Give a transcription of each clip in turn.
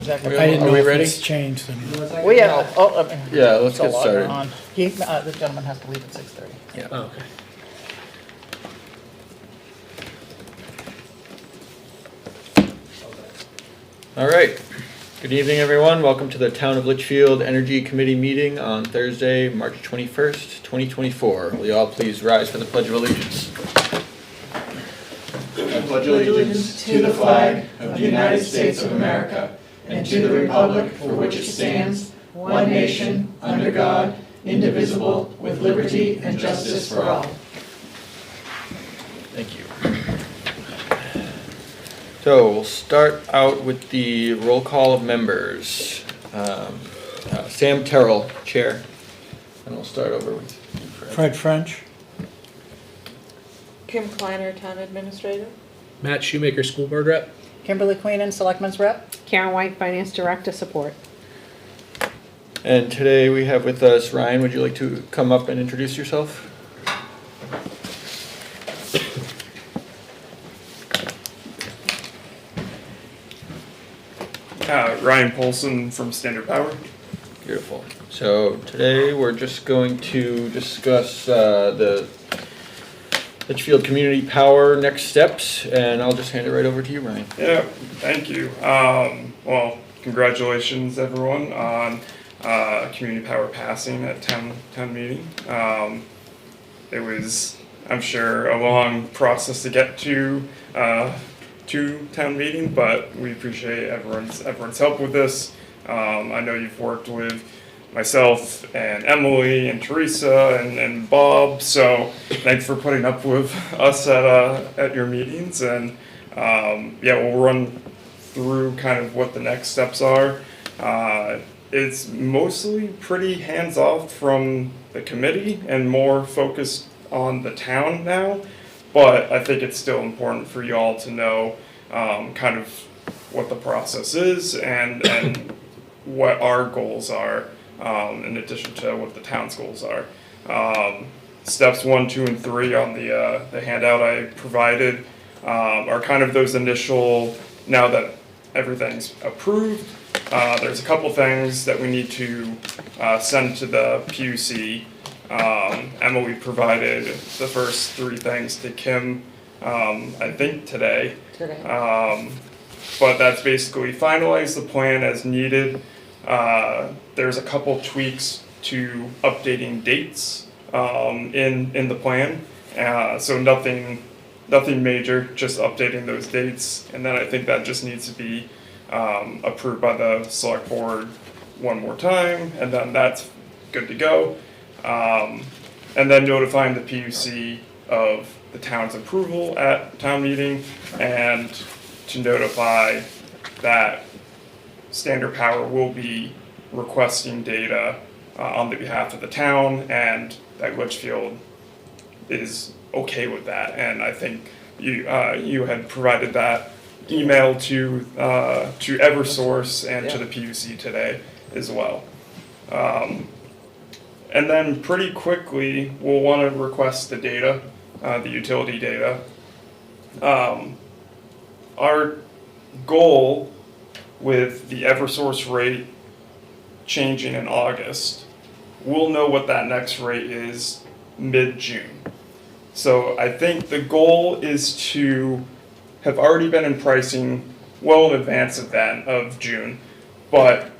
Exactly. I didn't know if ready? it's changed. And We have, Yeah, let's still get logging started. on. The gentleman has to leave at 6:30. Yeah. oh, okay. All right. Good evening, everyone. Welcome to the Town of Litchfield Energy Committee meeting on Thursday, March 21st, 2024. Will you all please rise for the Pledge of Allegiance? I pledge allegiance to the flag of the United States of America and to the republic for which it stands, one nation, under God, indivisible, with liberty and justice for all. Thank you. So we'll start out with the roll call of members. Sam Terrell, Chair. And we'll start over with you, Fred. Fred French, Kim Kleiner, Town Administrator. Matt Shoemaker, School Board Rep. Kimberly Queenan, Selectmen's Rep. Karen White, Finance Director, Support. And today we have with us Ryan. Would you like to come up and introduce yourself? Ryan Polson from Standard Power. Beautiful. So today we're just going to discuss the Litchfield Community Power next steps, and I'll just hand it right over to you, Ryan. Yeah, thank you. Well, congratulations everyone on Community Power passing at town meeting. It was, I'm sure, a long process to get to town meeting, but we appreciate everyone's help with this. I know you've worked with myself and Emily and Teresa and Bob, so thanks for putting up with us at your meetings. And yeah, we'll run through kind of what the next steps are. It's mostly pretty hands-off from the committee and more focused on the town now, but I think it's still important for you all to know kind of what the process is and what our goals are, in addition to what the town's goals are. Steps 1, 2, and 3 on the handout I provided are kind of those initial, now that everything's approved, there's a couple things that we need to send to the PUC. Emily provided the first 3 things to Kim, I think today. But that's basically finalize the plan as needed. There's a couple tweaks to updating dates in the plan. So nothing major, just updating those dates. And then I think that just needs to be approved by the select board one more time, and then that's good to go. And then notifying the PUC of the town's approval at town meeting, and to notify that Standard Power will be requesting data on the behalf of the town, and that Litchfield is okay with that. And I think you had provided that email to Eversource and to the PUC today as well. And then pretty quickly, we'll want to request the data, the utility data. Our goal with the Eversource rate changing in August, we'll know what that next rate is mid-June. So I think the goal is to have already been in pricing well in advance of June, but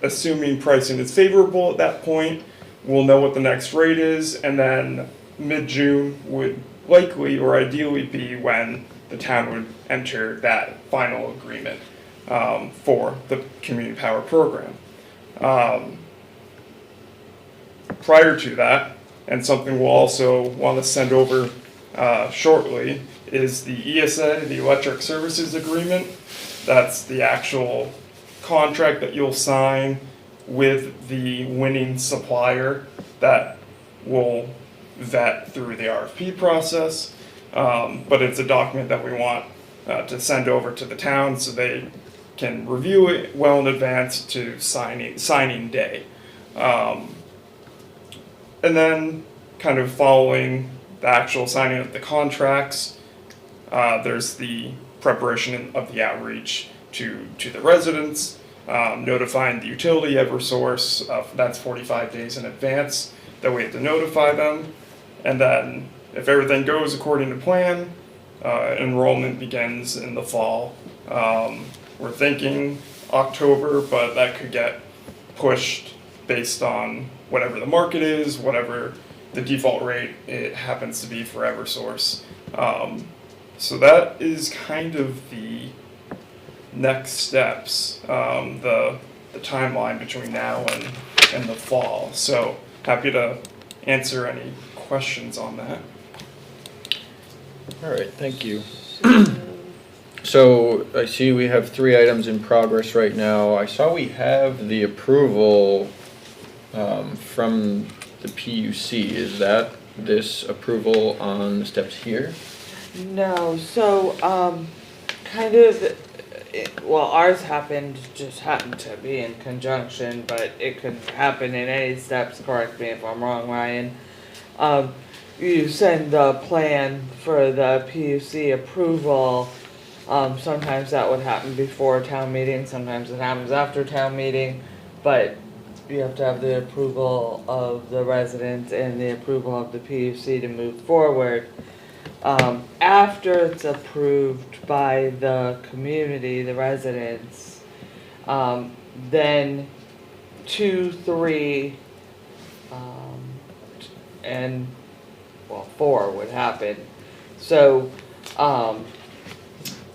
assuming pricing is favorable at that point, we'll know what the next rate is, and then mid-June would likely or ideally be when the town would enter that final agreement for the community power program. Prior to that, and something we'll also want to send over shortly, is the ESA, the Electric Services Agreement. That's the actual contract that you'll sign with the winning supplier that will vet through the RFP process. But it's a document that we want to send over to the town so they can review it well in advance to signing day. And then kind of following the actual signing of the contracts, there's the preparation of the outreach to the residents, notifying the utility Eversource, that's 45 days in advance that we have to notify them. And then if everything goes according to plan, enrollment begins in the fall. We're thinking October, but that could get pushed based on whatever the market is, whatever the default rate it happens to be for Eversource. So that is kind of the next steps, the timeline between now and the fall. So happy to answer any questions on that. All right, thank you. So I see we have 3 items in progress right now. I saw we have the approval from the PUC. Is that this approval on the steps here? No, so, kind of, well, ours just happened to be in conjunction, but it could happen in any steps, correct me if I'm wrong, Ryan. You send the plan for the PUC approval, sometimes that would happen before town meeting, sometimes it happens after town meeting, but you have to have the approval of the residents and the approval of the PUC to move forward. After it's approved by the community, the residents, then 2, 3, and 4 would happen. So,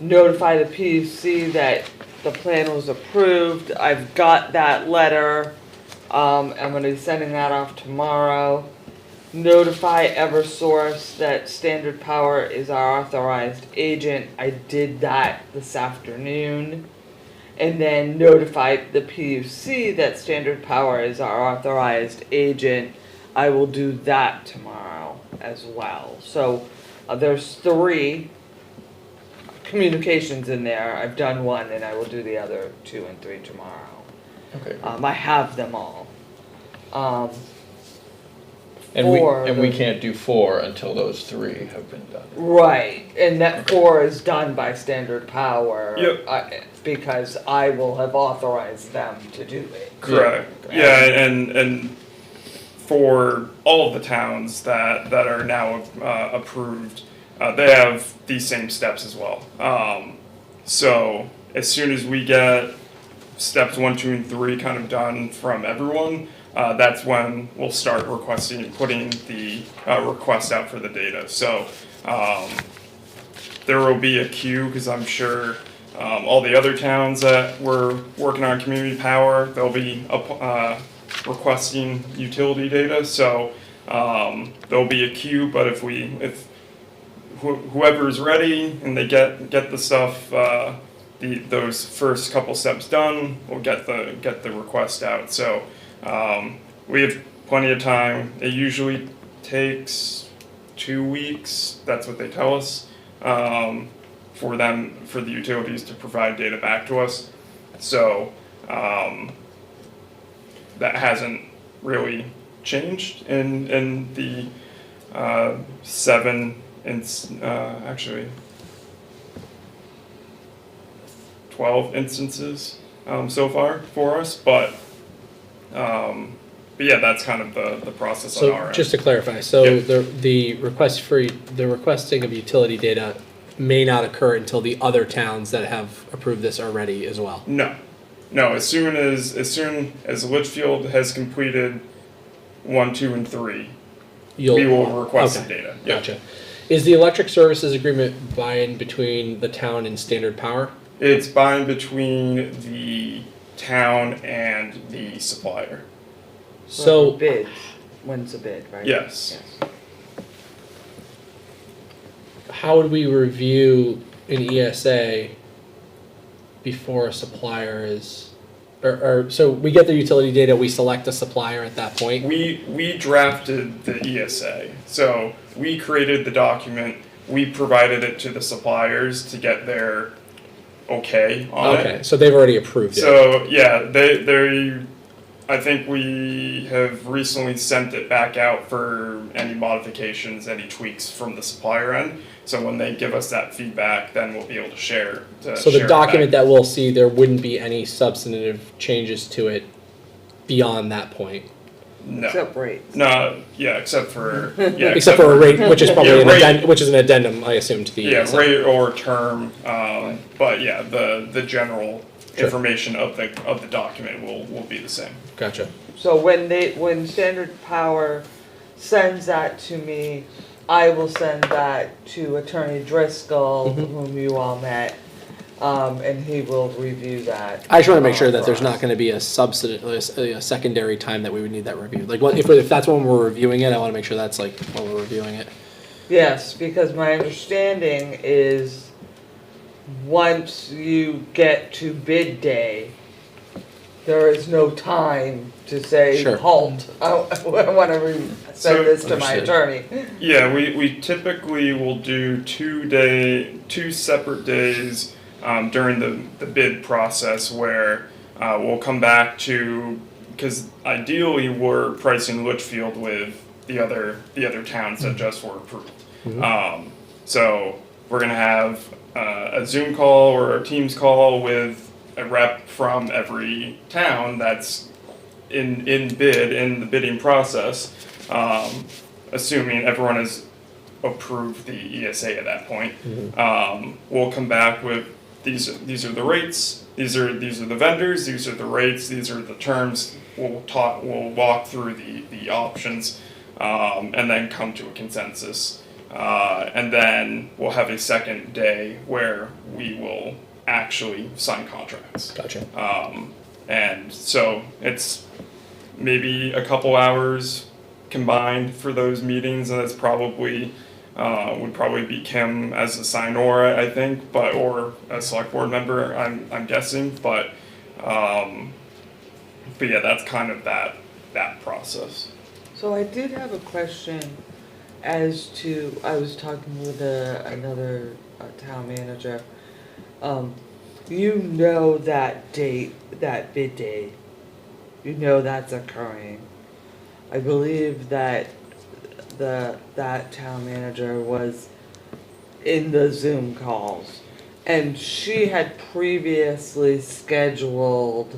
notify the PUC that the plan was approved. I've got that letter. I'm gonna be sending that off tomorrow. Notify Eversource that Standard Power is our authorized agent. I did that this afternoon. And then notify the PUC that Standard Power is our authorized agent. I will do that tomorrow as well. So there's 3 communications in there. I've done 1 and I will do the other 2 and 3 tomorrow. Okay. I have them all. And we can't do 4 until those 3 have been done. Right, and that 4 is done by Standard Power. Yep. Because I will have authorized them to do it. Correct. Yeah, and for all of the towns that are now approved, they have these same steps as well. So as soon as we get steps 1, 2, and 3 kind of done from everyone, that's when we'll start putting the request out for the data. So there will be a queue, because I'm sure all the other towns that were working on community power, they'll be requesting utility data. So there'll be a queue, but if whoever's ready and they get the stuff, those first couple steps done, we'll get the request out. So we have plenty of time. It usually takes 2 weeks. That's what they tell us, for the utilities to provide data back to us. So that hasn't really changed in the 7 actually 12 instances so far for us, but yeah, that's kind of the process on our So end. just to clarify, so Yep. the requesting of utility data may not occur until the other towns that have approved this are ready as well. No, as soon as Litchfield has completed 1, 2, and 3, we will request the data. Yep. Gotcha. Is the electric services agreement buy-in between the town and Standard Power? It's buying between the town and the supplier. So Bids, when's the bid, right? Yes. how would we review an ESA before a supplier is, or so we get the utility data, we select a supplier at that point? We drafted the ESA, so we created the document, we provided it to the suppliers to get their okay on it. Okay, so they've already approved it. So yeah, they I think we have recently sent it back out for any modifications, any tweaks from the supplier end. So when they give us that feedback, then we'll be able to share. So the document that we'll see, there wouldn't be any substantive changes to it beyond that point. No. Except rates. No, yeah, except for Except for a rate, which is probably rate. which is an addendum, I assume, to the ESA. rate or term. But yeah, the general information of the document will be the same. Gotcha. So when Standard Power sends that to me, I will send that to Attorney Driscoll, whom you all met, and he will review that. I just want to make sure that there's not going to be a secondary time that we would need that review. Like, if that's when we're reviewing it, I want to make sure that's like when we're reviewing it. Yes, because my understanding is once you get to bid day, there is no time to say Sure. halt. I want to send this to my Understood. attorney. Yeah, we typically will do 2 separate days during the bid process where we'll come back to, because ideally we're pricing Litchfield with the other towns that just were approved. So we're gonna have a Zoom call or a Teams call with a rep from every town that's in the bidding process, assuming everyone has approved the ESA at that point. We'll come back with these are the rates, these are the vendors, these are the rates, these are the terms. We'll walk through the options, and then come to a consensus. And then we'll have a second day where we will actually sign contracts. Gotcha. And so it's maybe a couple hours combined for those meetings, and it's probably would probably be Kim as a signor, I think, or a select board member, I'm guessing, but yeah, that's kind of that process. So I did have a question as to, I was talking with another town manager. You know that date, that bid date, you know that's occurring. I believe that that town manager was in the Zoom calls, and she had previously scheduled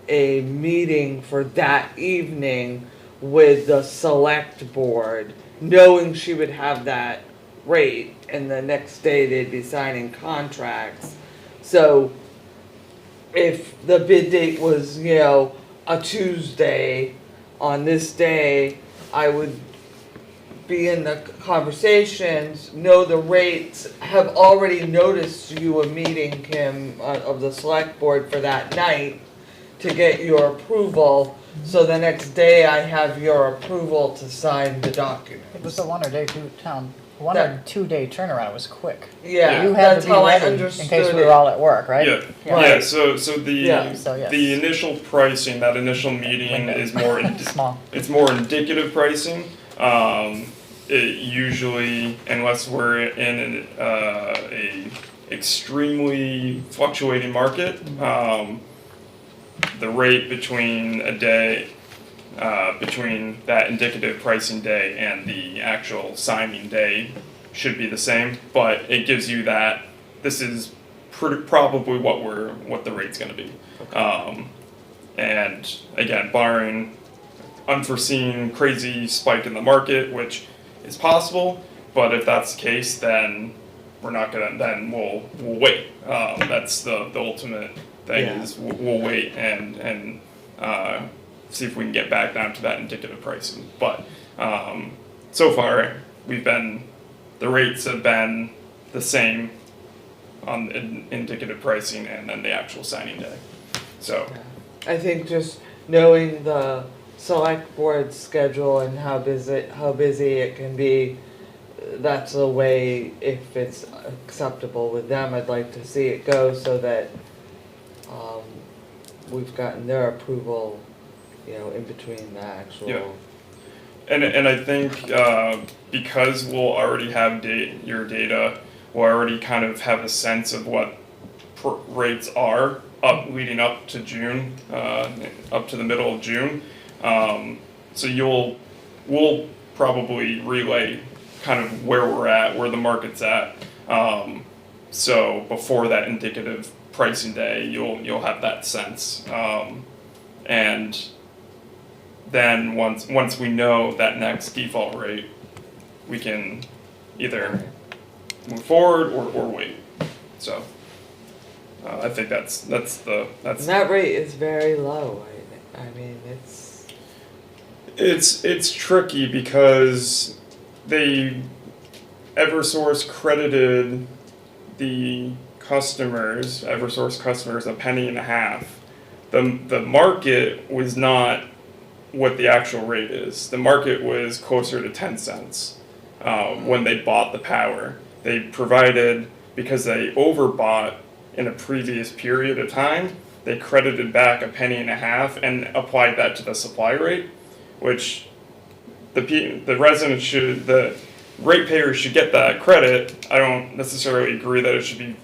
a meeting for that evening with the select board, knowing she would have that rate, and the next day they'd be signing contracts. So if the bid date was, a Tuesday, on this day, I would be in the conversations, know the rates, have already noticed you a meeting, Kim, of the select board for that night to get your approval. So the next day I have your approval to sign the document. It was a 1 or 2 day turnaround. It was quick. Yeah, You had that's to be how I ready in understood case we it. were all at work, right? Yeah, Yeah. yeah. So the Yeah. So, yes. the initial pricing, that initial meeting Window. is more Small. it's more indicative pricing. It usually, unless we're in a extremely fluctuating market, the rate between a day, between that indicative pricing day and the actual signing day should be the same, but it gives you that this is probably what the rate's going to be. And again, barring unforeseen crazy spike in the market, which is possible, but if that's the case, then we're not gonna. Then we'll wait. That's the ultimate thing. Yeah. Is we'll wait and see if we can get back down to that indicative pricing. But so far, the rates have been the same on indicative pricing and then the actual signing day. So I think just knowing the select board schedule and how busy it can be, that's the way, if it's acceptable with them, I'd like to see it go so that we've gotten their approval, in between the actual. Yeah. And I think because we'll already have your data, we'll already kind of have a sense of what rates are. leading up to June, up to the middle of June. So we'll probably relay kind of where we're at, where the market's at. So before that indicative pricing day, you'll have that sense. And then once we know that next default rate, we can either move forward or wait. So I think that's And that rate is very low. I mean, it's tricky because Eversource credited the Eversource customers a penny and a half. The market was not what the actual rate is. The market was closer to 10 cents when they bought the power. They provided, because they overbought in a previous period of time, they credited back a penny and a half and applied that to the supply rate, which the residents should, the ratepayers should get that credit. I don't necessarily agree that it should be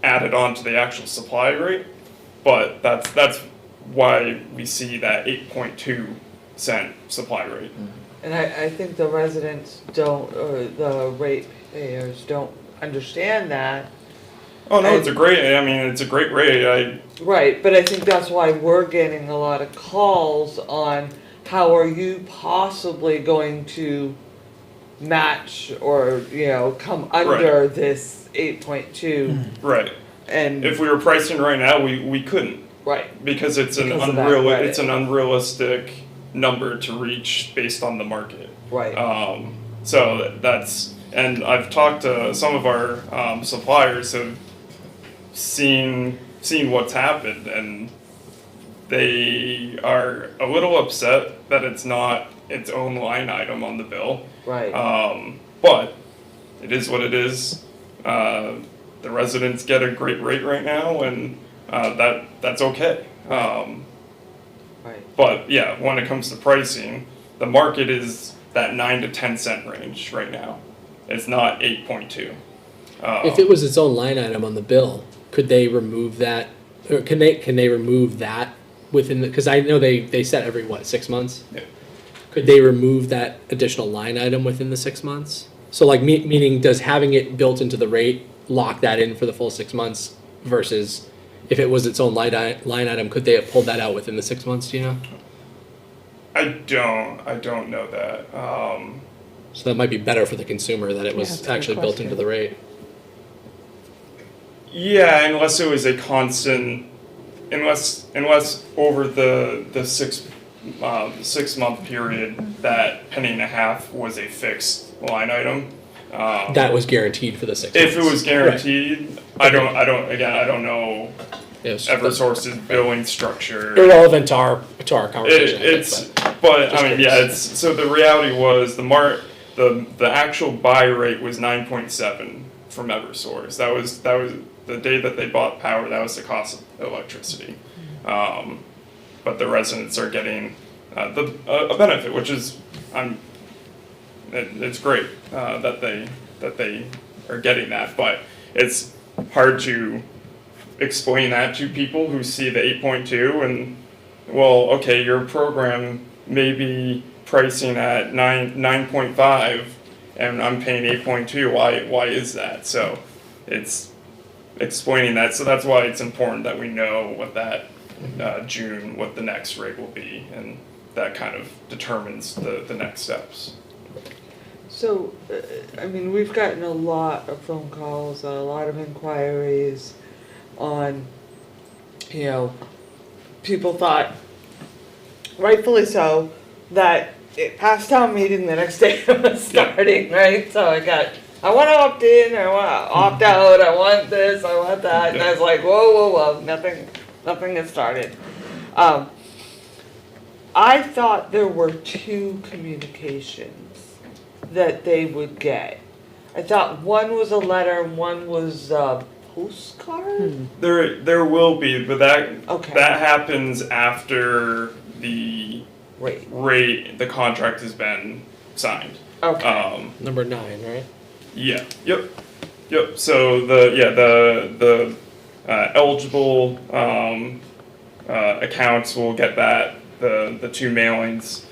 added on to the actual supply rate, but that's why we see that 8.2 cent supply rate. and I think the residents don't, or the ratepayers don't understand that. Oh no, it's a great rate. Right, but I think that's why we're getting a lot of calls on how are you possibly going to match or, come under this 8.2 Right. and, If we were pricing right now, we couldn't, right, because it's Because of that credit. it's an unrealistic number to reach based on the market. right. So that's, and I've talked to some of our suppliers who've seen what's happened, and they are a little upset that it's not its own line item on the bill. Right. But it is what it is. The residents get a great rate right now, and that's okay. Right. But yeah, when it comes to pricing, the market is that 9 to 10 cent range right now. It's not 8.2. If it was its own line item on the bill, could they remove that, or can they remove that within the, because I know they set every, 6 months? Yeah. Could they remove that additional line item within the 6 months? So like, meaning does having it built into the rate lock that in for the full 6 months versus if it was its own line item, could they have pulled that out within the 6 months, do you know? I don't know that. So that might be better for the consumer that it Yeah, was that's a good actually built question. into the rate. Yeah, unless it was a constant, unless over the 6 month period that penny and a half was a fixed line item. That was guaranteed for the 6 months. If it was guaranteed, I don't know It was Eversource's billing structure. irrelevant to our conversation. So the reality was the actual buy rate was 9.7 from Eversource. That was the day that they bought power. That was the cost of electricity. But the residents are getting a benefit, which is it's great that they are getting that. But it's hard to explain that to people who see the 8.2 and, well, okay, your program may be pricing at 9.5 and I'm paying 8.2. Why is that? So it's explaining that. So that's why it's important that we know what that June, what the next rate will be, and that kind of determines the next steps. So, we've gotten a lot of phone calls, a lot of inquiries on, people thought, rightfully so, that it passed town meeting the next day it was starting, right? So I want to opt in, I want to opt out, I want this, I want that, and I was like, whoa, nothing has started. I thought there were 2 communications that they would get. I thought one was a letter and one was a postcard? There will be, but that Okay. that happens after the Wait. the contract has been signed. Okay. Number 9, right? Yeah. Yep. So the eligible accounts will get the 2 mailings,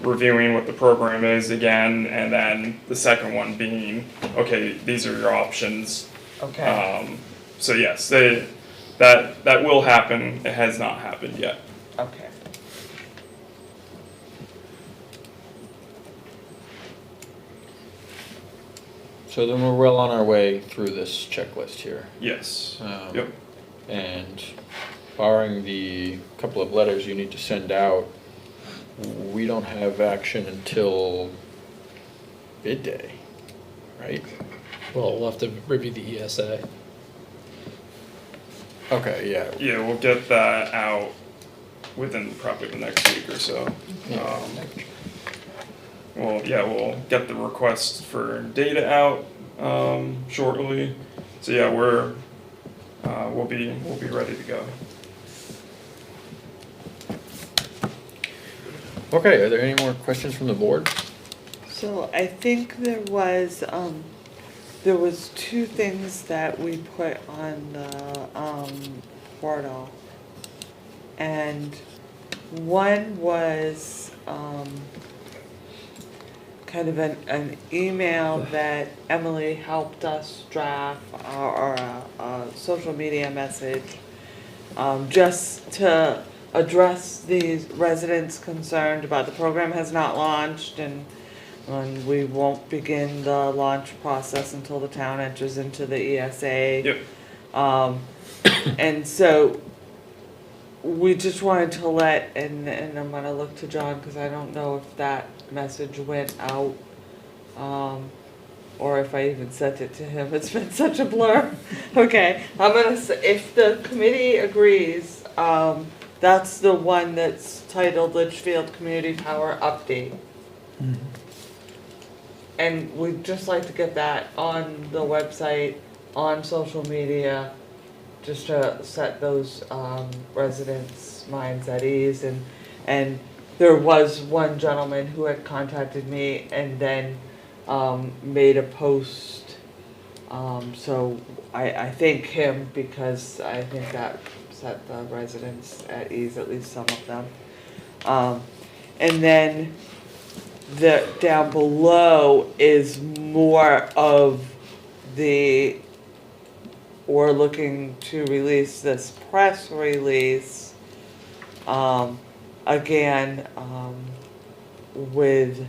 reviewing what the program is again, and then the second one being, okay, these are your options. Okay, So yes, that will happen. It has not happened yet. okay. So then we're well on our way through this checklist here. Yes. Um, Yep. And barring the couple of letters you need to send out, we don't have action until bid day, right? Well, we'll have to review the ESA. Okay, yeah. Yeah, we'll get that out within probably the next week or so. We'll get the request for data out shortly. So yeah, we'll be ready to go. Okay, are there any more questions from the board? So I think there was 2 things that we put on the portal. And one was kind of an email that Emily helped us draft, or a social media message, just to address these residents concerned about the program has not launched, and we won't begin the launch process until the town enters into the ESA. Yep. And so we just wanted to let, and I'm gonna look to John, cause I don't know if that message went out, or if I even sent it to him. It's been such a blur. Okay, I'm gonna say, if the committee agrees, that's the one that's titled Litchfield Community Power Update. And we'd just like to get that on the website, on social media, just to set those residents' minds at ease. And there was one gentleman who had contacted me and then made a post. So I thank him, because I think that set the residents at ease, at least some of them. And then down below is more of we're looking to release this press release, again, with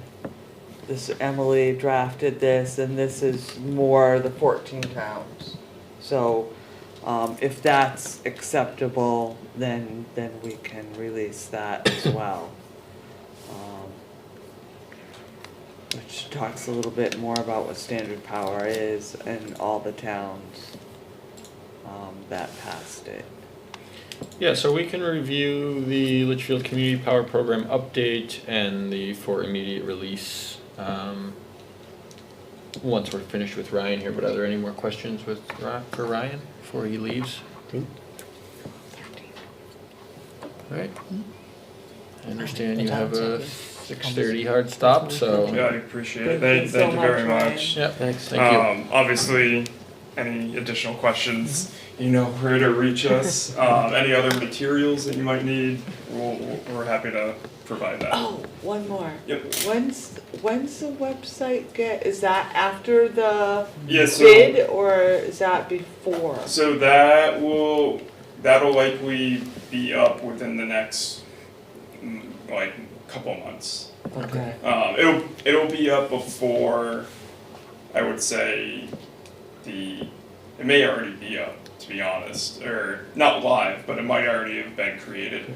this, Emily drafted this, and this is more the 14 towns. So, if that's acceptable, then we can release that as well. Which talks a little bit more about what standard power is and all the towns that passed it. Yeah, so we can review the Litchfield Community Power Program update and the for immediate release once we're finished with Ryan here. But are there any more questions for Ryan before he leaves? All right. I understand you have a 6:30 hard stop, so. Yeah, I appreciate it. Thank you Thank so you very much, Ryan. much. Yep, thanks, thank you. Obviously, any additional questions, you know where to reach us. Any other materials that you might need, we're happy to provide that. Oh, one more. Yep. When's the website is that after the Yeah, so, bid, or is that before? so that'll likely be up within the next like couple of months. Okay. It'll be up before, I would say, it may already be up, to be honest, or not live, but it might already have been created.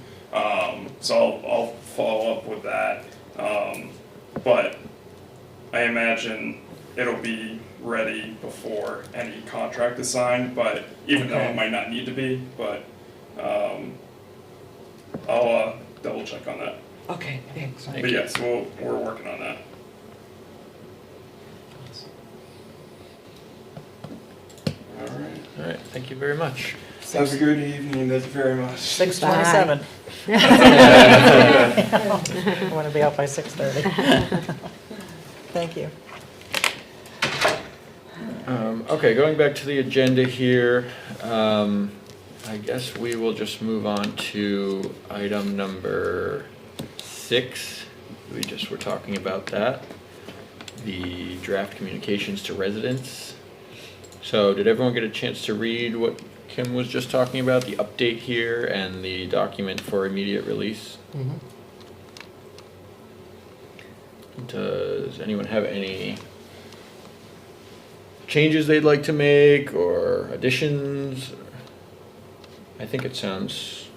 So I'll follow up with that. But I imagine it'll be ready before any contract is signed, but even though it might not need to be, but I'll double check on that. Okay, thanks. But yes, we're working on that. All right, thank you very much. Have a good evening, thank you very much. 6:27. I want to be out by 6:30. Thank you. Okay, going back to the agenda here, I guess we will just move on to item number 6. We just were talking about that. The draft communications to residents. So did everyone get a chance to read what Kim was just talking about, the update here and the document for immediate release? Mhm. Does anyone have any changes they'd like to make or additions? I think it sounds,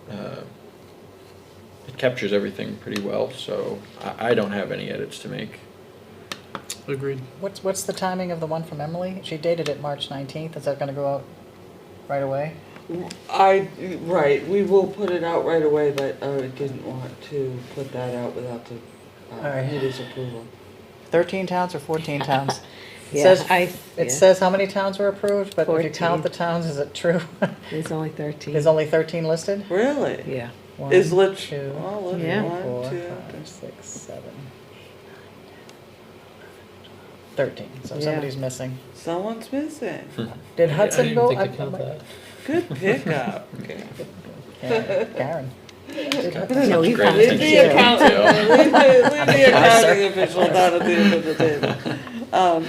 it captures everything pretty well, so I don't have any edits to make. Agreed. What's the timing of the one from Emily? She dated it March 19th. Is that going to go out right away? Right, we will put it out right away, but I didn't want to put that out without the Alright. committee's approval. 13 towns or 14 towns? It Yeah, says, it says how many towns were approved, but if you 14. count the towns, is it true? There's only 13. There's only 13 listed? Really? Yeah. One, Is Litch, two, oh, Litch, Yeah. 4, 1, 2. 5, 6, 7, 13. So Yeah. somebody's missing. Someone's missing. Did Hudson I go? didn't think to count that. Good pickup. Yeah, Karen. Did No, you Great can't. Leave the attention to accountant, detail. leave the accounting official down at the end of the table.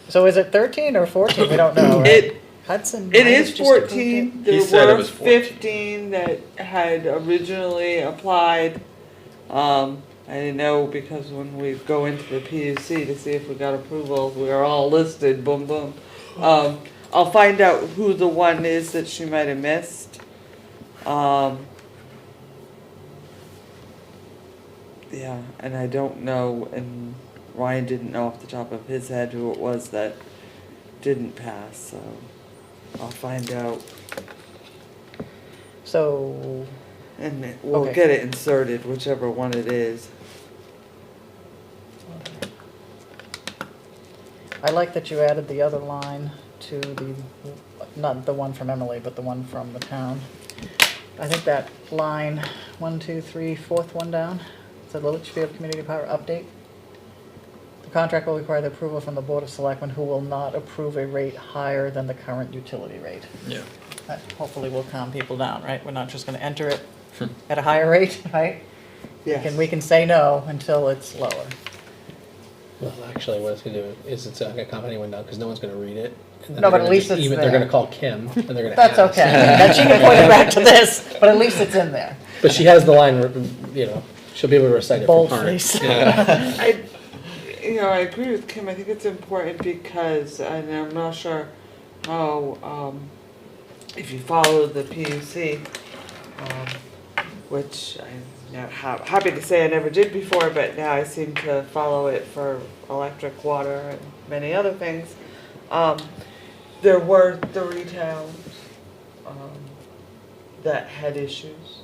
So is it 13 or 14? We don't know, right? It, Hudson. it Myers is just approved 14. He There said it were was 14. 15 that had originally applied. I didn't know because when we go into the PUC to see if we got approval, we are all listed, boom, boom. I'll find out who the one is that she might have missed. Yeah, and I don't know, and Ryan didn't know off the top of his head who it was that didn't pass, so I'll find out So, and we'll Okay. get it inserted, whichever one it is. I like that you added the other line to the, not the one from Emily, but the one from the town. I think that line, 1, 2, 3, fourth one down, it's a Litchfield Community Power Update. The contract will require the approval from the Board of Selectmen, who will not approve a rate higher than the current utility rate. Yeah. That hopefully will calm people down, right? We're not just gonna enter it at a higher rate, right? We can say no until it's lower. Well, actually, what it's gonna do is it's not gonna calm anyone down, because no one's gonna read it. And then No, they're but at gonna least just it's They're there. gonna call Kim, and they're gonna That's ask. okay. Then she can point it back to this, but at least it's in there. But she has the line, you know, she'll be able to recite it from heart. Boldface. I agree with Kim. I think it's important because, and I'm not sure how, if you follow the PUC, which I'm not happy to say I never did before, but now I seem to follow it for electric, water, and many other things. There were 3 towns that had issues,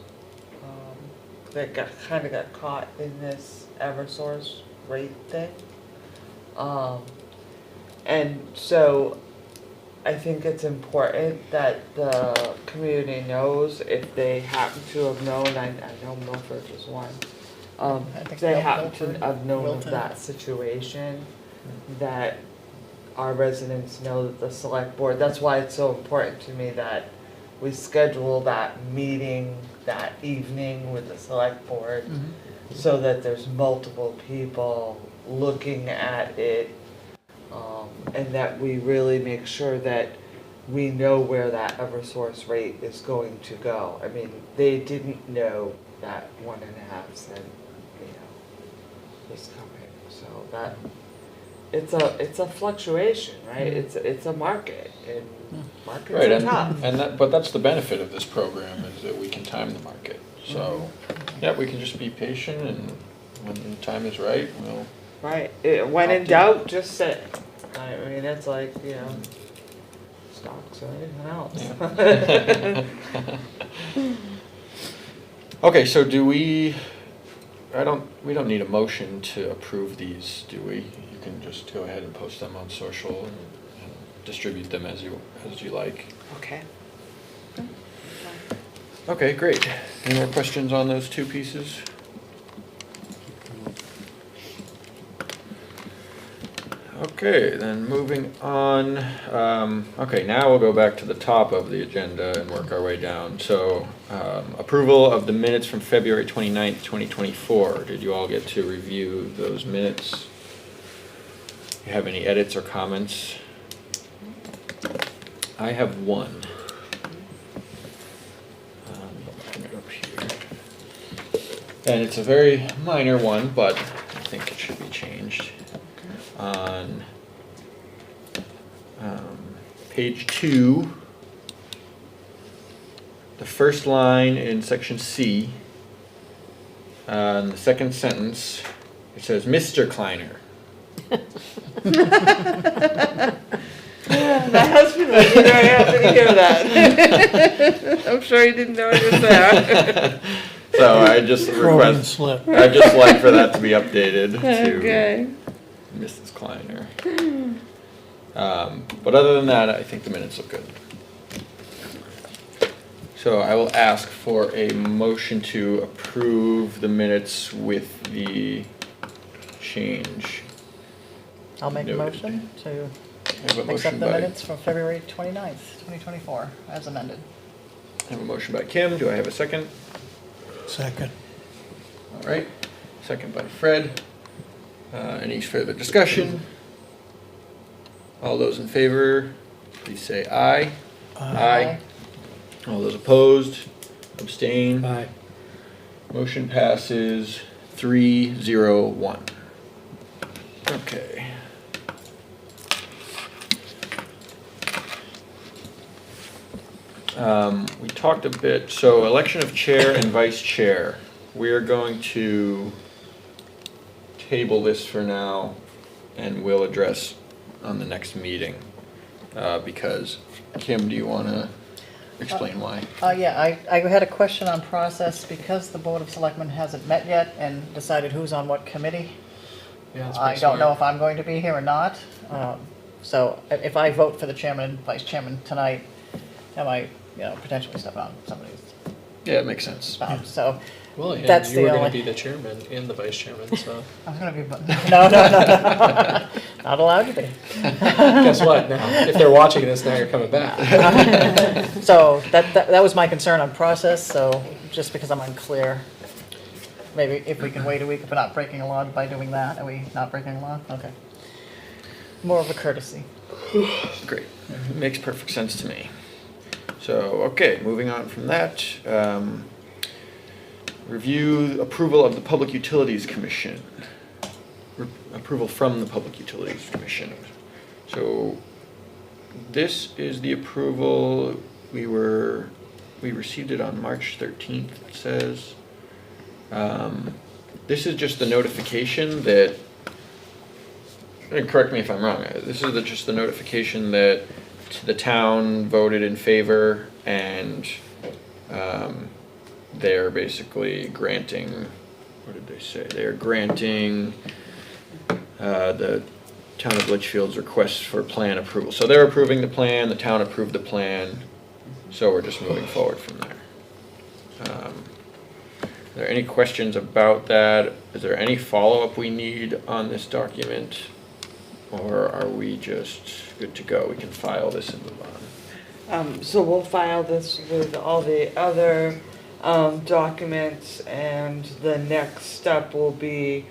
that kind of got caught in this Eversource rate thing. And so I think it's important that the community knows if they happen to have known, I know Milford was one, think if they happen to Milford, have known of Wilton. that situation, that our residents know that the select board, that's why it's so important to me that we schedule that meeting that evening with the select board, so that there's multiple people looking at it, and that we really make sure that we know where that Eversource rate is going to go. I mean, they didn't know that 1.5 cent, was coming, so that, it's a fluctuation, right? It's a market, and markets Right, are tough. but that's the benefit of this program, is that we can time the market. So, yeah, we can just be patient, and when the time is right, we'll. Right, when in doubt, just sit. I mean, it's like, stocks or anything else. Okay, so do we don't need a motion to approve these, do we? You can just go ahead and post them on social and distribute them as you like. Okay. Okay, great. Any more questions on those 2 pieces? Okay, then moving on, okay, now we'll go back to the top of the agenda and work our way down. So, approval of the minutes from February 29th, 2024. Did you all get to review those minutes? You have any edits or comments? I have one. Bring it up here. And it's a very minor one, but I think it should be changed. On page 2, the first line in section C, the second sentence, it says, Mr. Kleiner. My husband was very happy to hear that. I'm sure he didn't know it was there. So I just request, I'd just like for that to be updated to Okay. Mrs. Kleiner. But other than that, I think the minutes look good. So I will ask for a motion to approve the minutes with the change. I'll make a Noted. motion to I have a motion accept the by, minutes from February 29th, 2024, as amended. I have a motion by Kim. Do I have a second? Second. All right. Second by Fred. Any further discussion? All those in favor, please say aye. Aye. All those opposed, abstain. Aye. Motion passes 3-0-1. Okay. We talked a bit, so election of chair and vice chair. We're going to table this for now and we'll address on the next meeting. Because, Kim, do you want to explain why? Yeah, I had a question on process, because the Board of Selectmen hasn't met yet and decided who's on what committee. Yeah, that's I pretty don't know smart. if I'm going to be here or not. So if I vote for the chairman and vice chairman tonight, am I, potentially stepping on somebody's Yeah, it makes sense. spout? So Well, yeah, That's you the were going only- to be the chairman and the vice chairman, so I'm gonna be, no, not allowed to be. guess what? Now, if they're watching this, now you're coming back. So that was my concern on process, so just because I'm unclear, maybe if we can wait a week, if we're not breaking a law by doing that, are we not breaking a law? Okay. More of a courtesy. Great. Makes perfect sense to me. So, okay, moving on from that. Review approval of the Public Utilities Commission. Approval from the Public Utilities Commission. So, this is the approval, we received it on March 13th, it says. This is just the notification that, and correct me if I'm wrong, this is just the notification that the town voted in favor and they're basically granting, what did they say? They're granting the town of Litchfield's request for plan approval. So they're approving the plan, the town approved the plan, so we're just moving forward from there. Are there any questions about that? Is there any follow-up we need on this document? Or are we just good to go? We can file this and move on. So we'll file this with all the other documents, and the next step will be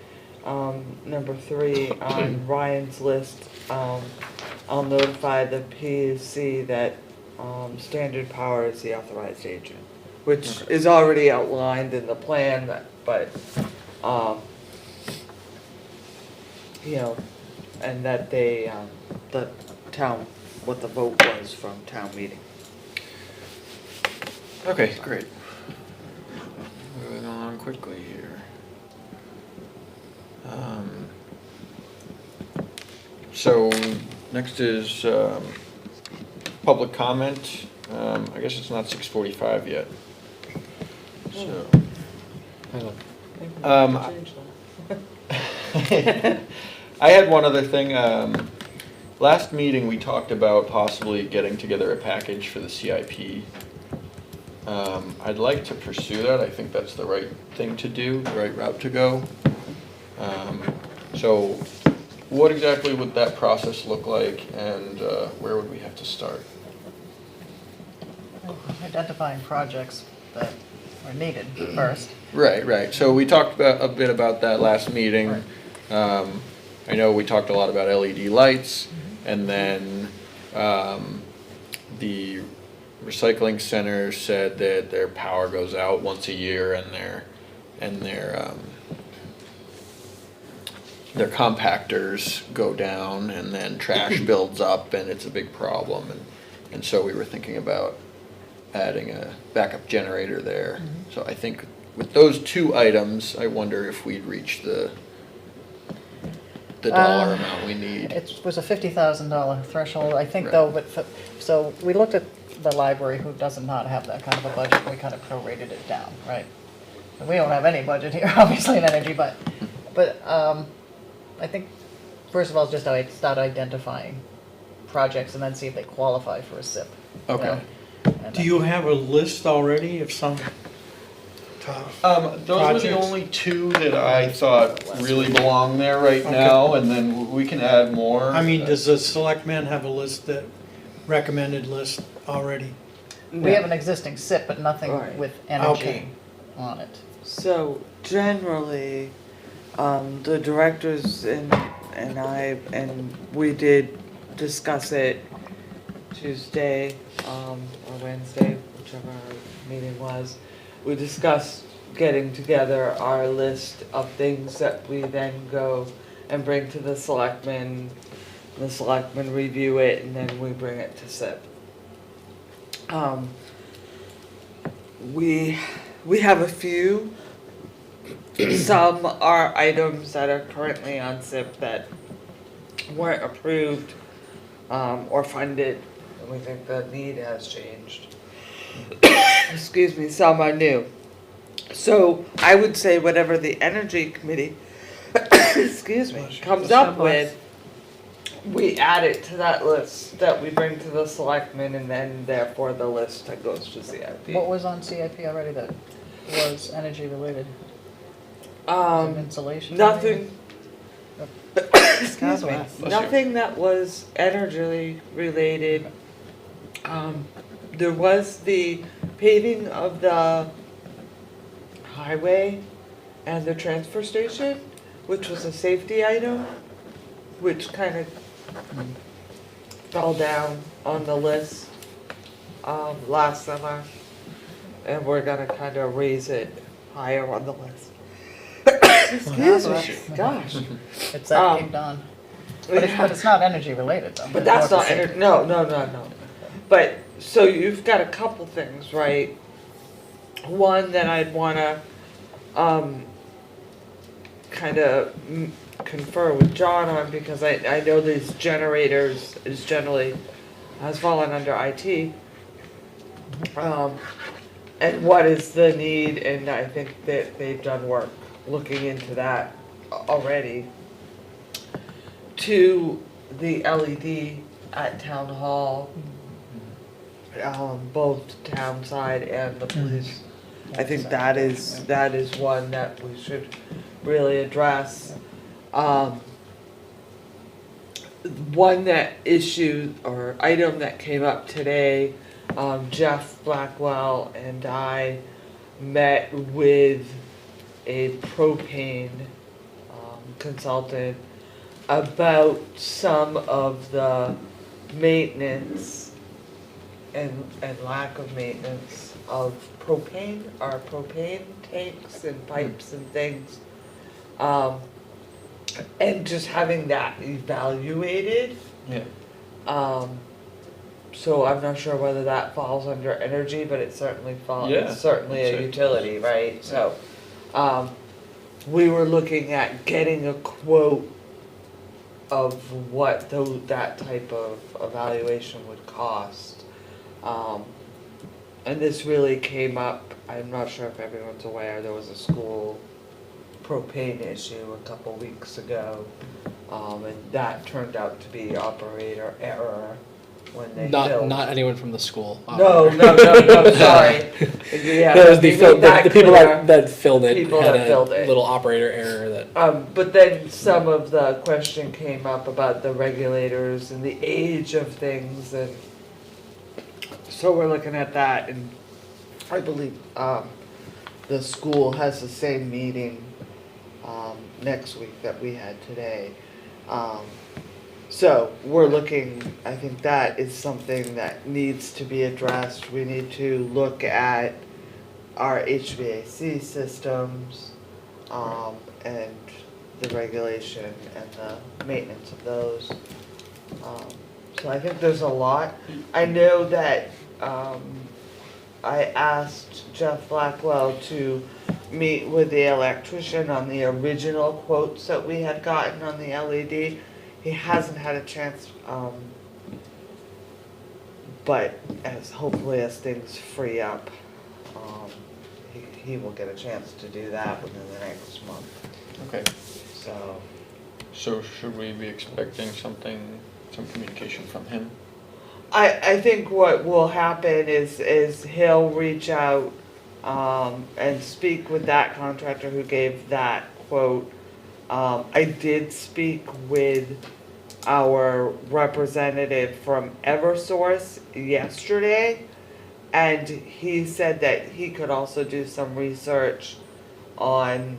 number 3 on Ryan's list. I'll notify the PUC that Standard Power is the authorized agent, which is already outlined in the plan, but and that they, the town, what the vote was from town meeting. Okay, great. Moving on quickly here. So next is public comment. I guess it's not 6:45 yet. So. Hang on. Change that. I had one other thing. Last meeting, we talked about possibly getting together a package for the CIP. I'd like to pursue that. I think that's the right thing to do, the right route to go. So what exactly would that process look like, and where would we have to start? Identifying projects that are needed first. Right. So we talked about, a bit about that last meeting. Right. I know we talked a lot about LED lights, and then the recycling center said that their power goes out once a year, and their compactors go down, and then trash builds up, and it's a big problem. And so we were thinking about adding a backup generator there. So I think with those two items, I wonder if we'd reach the dollar amount we need. It was a $50,000 threshold, I think Right. though, so we looked at the library who does not have that kind of a budget, and we kind of prorated it down, right? And we don't have any budget here, obviously, in energy, but I think, first of all, just start identifying projects and then see if they qualify for a SIP. you Okay. know? And Do you have a list already of some top? Those are the Projects? only two that I thought really belong there right Okay. now, and then we can add more. I mean, does the selectman have a list, that recommended list already? We have an existing SIP, but nothing Right. with energy Okay. on it. So generally, the directors and we did discuss it Tuesday, or Wednesday, whichever our meeting was. We discussed getting together our list of things that we then go and bring to the selectmen. The selectmen review it, and then we bring it to SIP. We have a few. Some are items that are currently on SIP that weren't approved or funded, and we think the need has changed. Excuse me, some are new. So I would say whatever the energy committee, excuse me, comes up with, we add it to that list that we bring to the selectmen, and then therefore the list that goes to CIP. What was on CIP already that was energy related? Was it insulation? Nothing. Excuse me. Bless you. Nothing that was energy related. There was the paving of the highway and the transfer station, which was a safety item, which kind of fell down on the list last summer, and we're gonna kind of raise it higher on the list. Excuse me, gosh. It's that came down. But it's not energy related though. But that's It's more not, the same. no. But, so you've got a couple things, right? One that I'd wanna, kinda confer with John on, because I know these generators is generally, has fallen under IT. And what is the need, and I think that they've done work looking into that already. To the LED at town hall, both town side and the police. I think that is one that we should really address. One that issue or item that came up today, Jeff Blackwell and I met with a propane consultant about some of the maintenance and lack of maintenance of propane, our propane tanks and pipes and things. And just having that evaluated. Yeah. So I'm not sure whether that falls under energy, but it certainly falls, Yeah, it's certainly a that's it. utility, right? So, we were looking at getting a quote of what that type of evaluation would cost. And this really came up, I'm not sure if everyone's aware, there was a school propane issue a couple weeks ago. And that turned out to be operator error. when they Not filled. not anyone from the school. No, sorry. Yeah, That was let me the make that people clear. that filled it People had that filled it. little operator error that. But then some of the question came up about the regulators and the age of things, and so we're looking at that, and I believe, the school has the same meeting, next week that we had today. So we're looking, I think that is something that needs to be addressed. We need to look at our HVAC systems, and the regulation and the maintenance of those. So I think there's a lot. I know that, I asked Jeff Blackwell to meet with the electrician on the original quotes that we had gotten on the LED. He hasn't had a chance, but hopefully as things free up, he will get a chance to do that within the next month, Okay, so. so should we be expecting some communication from him? I think what will happen is he'll reach out, and speak with that contractor who gave that quote. I did speak with our representative from Eversource yesterday, and he said that he could also do some research on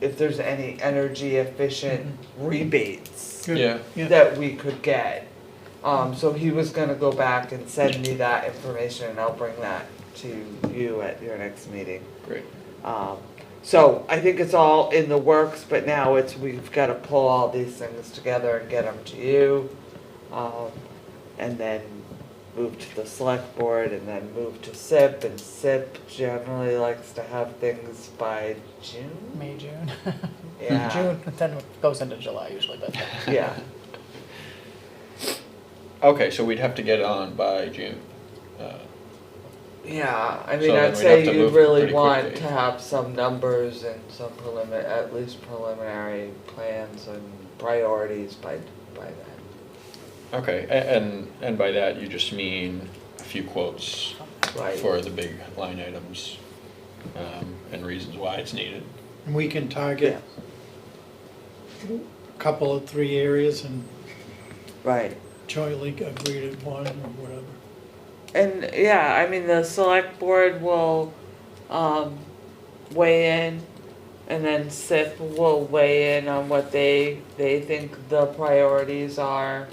if there's any energy efficient rebates Yeah, that we could get. So he was gonna go back and send me that information, and I'll bring that to you at your next meeting. great. So I think it's all in the works, but now we've gotta pull all these things together and get them to you. And then move to the select board, and then move to SIP, and SIP generally likes to have things by June? May, June. Yeah. June, then it goes into July usually, but. Yeah, Okay, so we'd have to get it on by June. yeah, I So mean, then I'd we'd say have to you move really pretty want quickly. to have some numbers and some at least preliminary plans and priorities by then. Okay, and by that, you just mean a few quotes Right. for the big line items, and reasons why it's needed. And we can Yeah. target a couple of 3 areas and Right. jointly agree to one or whatever. And yeah, I mean, the select board will weigh in, and then SIP will weigh in on what they think the priorities are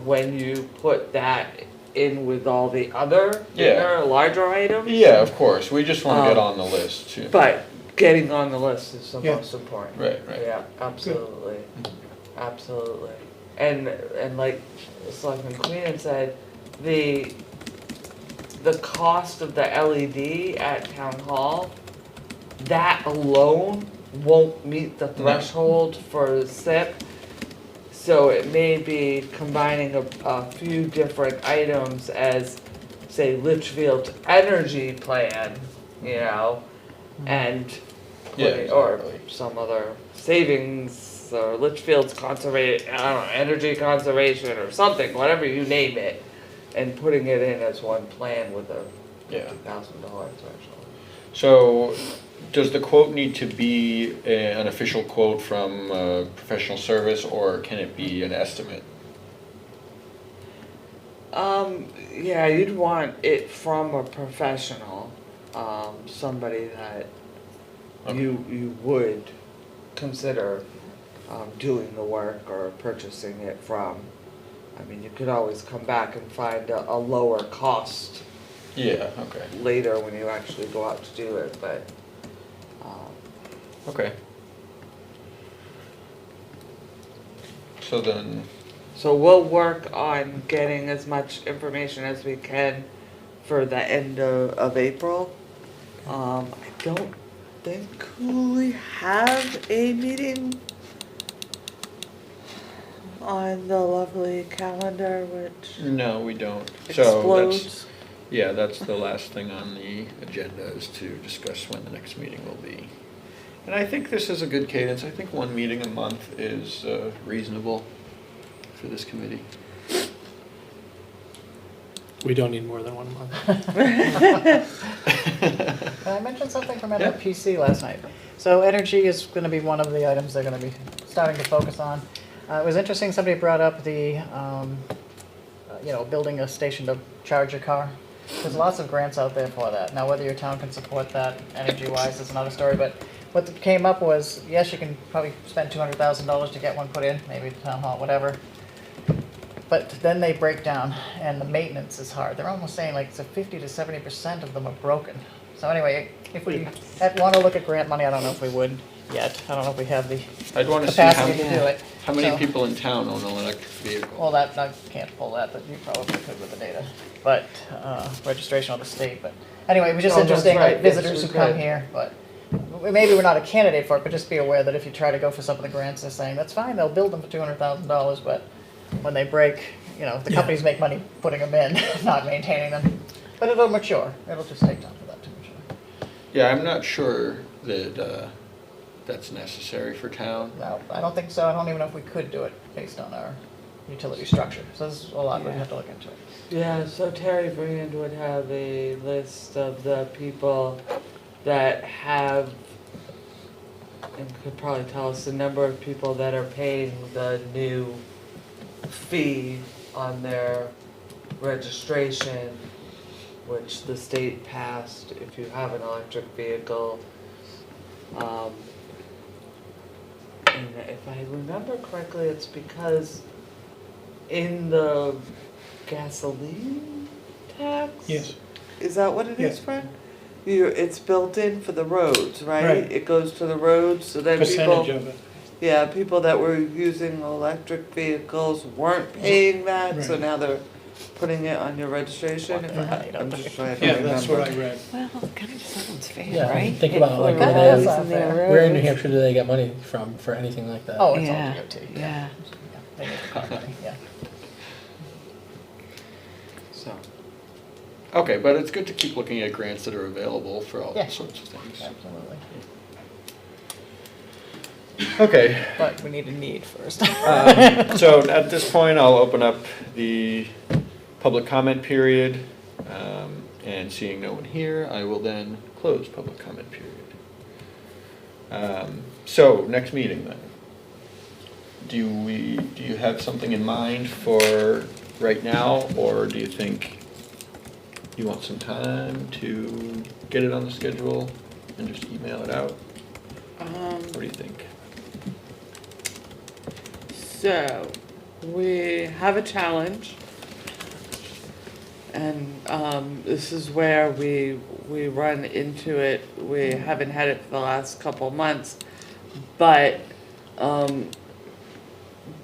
when you put that in with all the other Yeah. bigger, larger items. Yeah, of course, we just wanna get on the list, too. But getting on the list is the Yeah. most important. Right, right. Yeah, absolutely, absolutely. And like Selectman Queen had said, the cost of the LED at town hall, that alone won't meet the threshold for SIP. So it may be combining a few different items as, say, Litchfield's energy plan, you know, and Yeah, or exactly. some other savings, or Litchfield's conservation, I don't know, energy conservation or something, whatever you name it, and putting it in as one plan with a Yeah. $50,000 threshold. So, does the quote need to be an official quote from professional service, or can it be an estimate? Yeah, you'd want it from a professional, somebody that Okay. you would consider doing the work or purchasing it from. I mean, you could always come back and find a lower cost Yeah, okay, later when you actually go out to do it, but, okay. So then, so we'll work on getting as much information as we can for the end of April. I don't think we have a meeting on the lovely calendar, which no, we don't. So that's, explodes. yeah, that's the last thing on the agenda, is to discuss when the next meeting will be. And I think this is a good cadence. I think one meeting a month is reasonable for this committee. We don't need more than 1 month. I mentioned something from NRPC last night. So energy is going to be one of the items they're going to be starting to focus on. It was interesting, somebody brought up the, building a station to charge your car. There's lots of grants out there for that. Now, whether your town can support that energy-wise is another story, but what came up was, yes, you can probably spend $200,000 to get one put in, maybe the town hall, whatever. But then they break down, and the maintenance is hard. They're almost saying like 50 to 70% of them are broken. So anyway, if we want to look at grant money, I don't know if we would yet. I don't know if we have the I'd want to see capacity to do it. how many So- people in town own an electric vehicle. Well, that, I can't pull that, but you probably could with the data. But, registration of the state, but anyway, it was just Oh, that's interesting, right. like visitors Yes, who we come could. here, but maybe we're not a candidate for it, but just be aware that if you try to go for some of the grants, they're saying, that's fine, they'll build them for $200,000, but when they break, the companies make money putting them in, not maintaining them. But it'll mature, it'll just take time for that to mature. Yeah, I'm not sure that that's necessary for town. No, I don't think so, I don't even know if we could do it based on our utility structure, so there's a lot we'd have to look into it. Yeah, so Terry Brand would have a list of the people that have, and could probably tell us the number of people that are paying the new fee on their registration, which the state passed if you have an electric vehicle. And if I remember correctly, it's because in the gasoline tax? Yes. Is that what it is, Yes. Frank? It's built in for the roads, right? Right. It goes to the roads, so then Percentage people, of it. yeah, people that were using electric vehicles weren't paying that, so Right. now they're putting it on your registration. If I'm just trying to Yeah, remember. that's what I read. Well, it kind of sounds fair, Yeah, right? think about, like, That where is they- not fair. where in New Hampshire do they get money from for anything like that? Oh, it's all Yeah, DOT. yeah. They make the car money, yeah. So, okay, but it's good to keep looking at grants that are available for all Yeah. sorts of things. Absolutely. Okay, But we need a need first. so at this point, I'll open up the public comment period. And seeing no one here, I will then close public comment period. So, next meeting then. Do you have something in mind for right now, or do you think you want some time to get it on the schedule and just email it out? What do you think? So, we have a challenge. And this is where we run into it. We haven't had it for the last couple months, but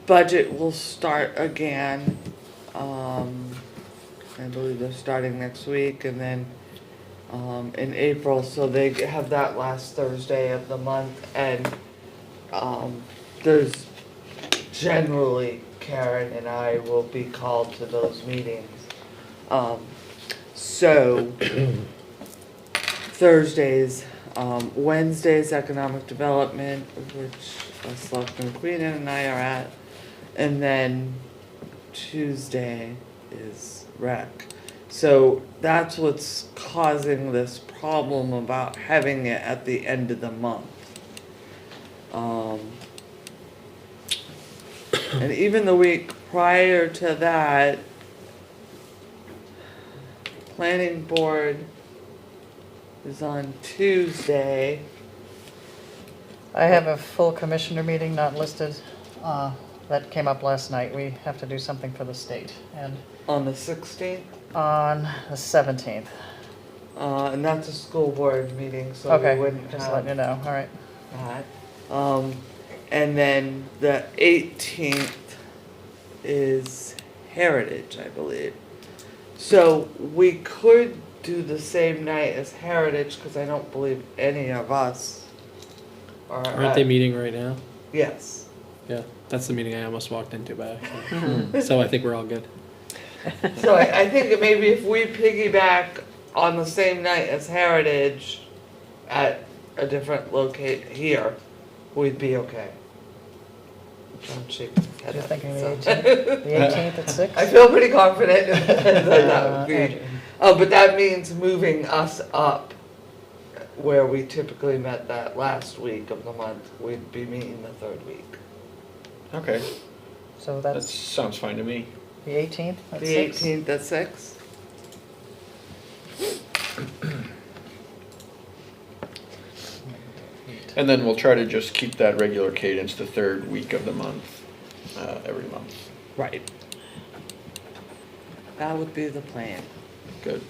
budget will start again. I believe they're starting next week, and then in April. So they have that last Thursday of the month, and there's generally Karen and I will be called to those meetings. So Thursdays, Wednesdays, economic development, which Selectman Queen and I are at, and then Tuesday is rec. So that's what's causing this problem about having it at the end of the month. And even the week prior to that, planning board is on Tuesday. I have a full commissioner meeting not listed, that came up last night. We have to do something for the state, and On the 16th, on the 17th. and that's a school board meeting, so Okay, we wouldn't just have letting you know, all right. that. And then the 18th is Heritage, I believe. So we could do the same night as Heritage, because I don't believe any of us are Aren't they meeting right now? Yes. Yeah, that's the meeting I almost walked into by accident. So I think we're all good. So I think that maybe if we piggyback on the same night as Heritage at a different locate here, we'd be okay. John shaking his head You're at thinking me, the so. 18th? The 18th at 6? I feel pretty confident that that would be, Andrew. but that means moving us up where we typically met that last week of the month, we'd be meeting the third week. Okay, So that that's sounds fine to me. the 18th at The 6? 18th at 6? And then we'll try to just keep that regular cadence the third week of the month, every month. Right. That would be the plan. Good.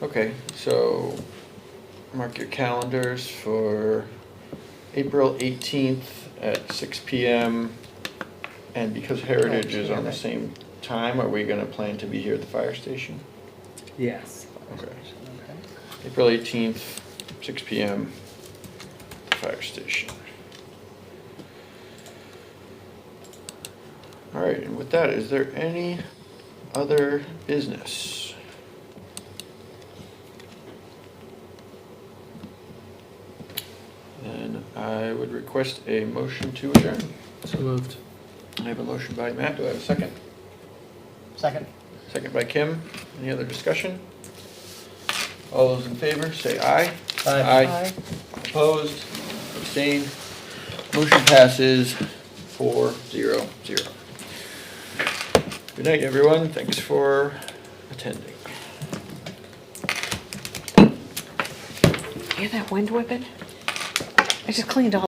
Okay, so mark your calendars for April 18th at 6 PM. And because Heritage is on the same time, are we gonna plan to be here at the fire station? Yes. Okay. Okay. April 18th, 6 PM, the fire station. All right, and with that, is there any other business? Then I would request a motion to adjourn. So moved. I have a motion by Matt, do I have a second? Second. Second by Kim, any other discussion? All those in favor, say aye. Aye. Opposed, abstained, motion passes 4-0-0. Good night, everyone, thanks for attending. Hear that wind whipping? I just cleaned all